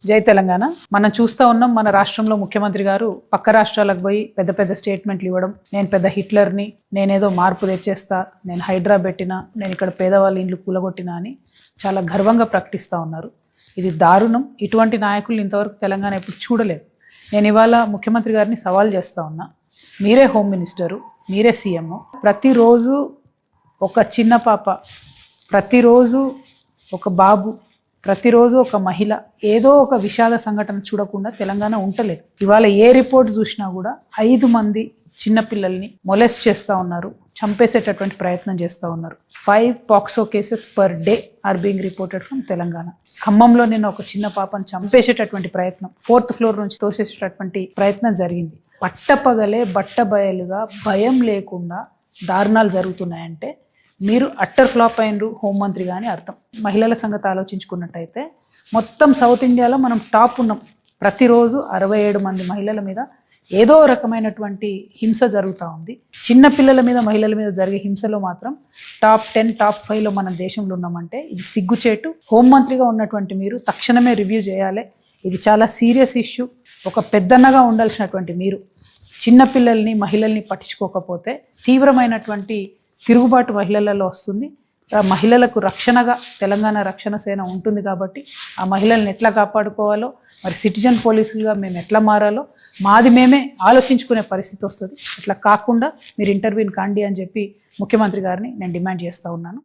జై తెలంగాణ. మనం చూస్తూ ఉన్నాం, మన రాష్ట్రంలో ముఖ్యమంత్రి గారు పక్క రాష్ట్రాలకు పోయి పెద్ద పెద్ద స్టేట్మెంట్లు ఇవ్వడం, నేను పెద్ద హిట్లర్ని, నేనేదో మార్పు తెచ్చేస్తా, నేను హైడ్రా పెట్టినా, నేను ఇక్కడ పేదవాళ్ళ ఇండ్లు కూలగొట్టినా అని చాలా గర్వంగా ప్రకటిస్తూ ఉన్నారు. ఇది దారుణం. ఇటువంటి నాయకులు ఇంతవరకు తెలంగాణ ఎప్పుడు చూడలేదు. నేను ఇవాళ ముఖ్యమంత్రి గారిని సవాల్ చేస్తూ ఉన్నా, మీరే హోమ్ మినిస్టరు, మీరే సీఎం. ప్రతిరోజు ఒక చిన్న పాప, ప్రతిరోజు ఒక బాబు, ప్రతిరోజు ఒక మహిళ ఏదో ఒక విషాద సంఘటన చూడకుండా తెలంగాణ ఉండలేదు. ఇవాళ ఏ రిపోర్ట్ చూసినా కూడా 5 మంది చిన్నపిల్లల్ని మొలెస్ట్ చేస్తూ ఉన్నారు, చంపేసేటటువంటి ప్రయత్నం చేస్తూ ఉన్నారు. 5 POCSO cases per day or being reported from Telangana. ఖమ్మంలో నేను ఒక చిన్న పాపను చంపేసేటటువంటి ప్రయత్నం, 4th ఫ్లోర్ నుంచి తోసేసేటటువంటి ప్రయత్నం జరిగింది. పట్టపగలే బట్టబయలుగా భయం లేకుండా దారుణాలు జరుగుతున్నాయంటే మీరు అట్టర్ ఫ్లాప్ అయినరు హోంమంత్రి కానీ అర్థం. మహిళల సంగతి ఆలోచించుకున్నట్టయితే మొత్తం సౌత్ ఇండియాలో మనం టాప్ ఉన్నాం. ప్రతిరోజు 67 మంది మహిళల మీద ఏదో రకమైనటువంటి హింస జరుగుతూ ఉంది. చిన్నపిల్లల మీద, మహిళల మీద జరిగే హింసలో మాత్రం టాప్ 10, టాప్ 5లో మన దేశంలో ఉన్నామంటే ఇది సిగ్గుచేటు. హోంమంత్రిగా ఉన్నటువంటి మీరు తక్షణమే రివ్యూ చేయాలి. ఇది చాలా సీరియస్ ఇష్యూ. ఒక పెద్దన్నగా ఉండాల్సినటువంటి మీరు చిన్నపిల్లల్ని, మహిళల్ని పట్టించుకోకపోతే తీవ్రమైనటువంటి తిరుగుబాటు మహిళలలో వస్తుంది. మహిళలకు రక్షణగా తెలంగాణ రక్షణ సేన ఉంటుంది కాబట్టి ఆ మహిళల్ని ఎట్లా కాపాడుకోవాలో, మరి సిటిజన్ పోలీసులుగా మేము ఎట్లా మారాలో మాది మేమే ఆలోచించుకునే పరిస్థితి వస్తుంది. అట్లా కాకుండా మీరు ఇంటర్వ్యూని కాండి అని చెప్పి ముఖ్యమంత్రి గారిని నేను డిమాండ్ చేస్తూ ఉన్నాను.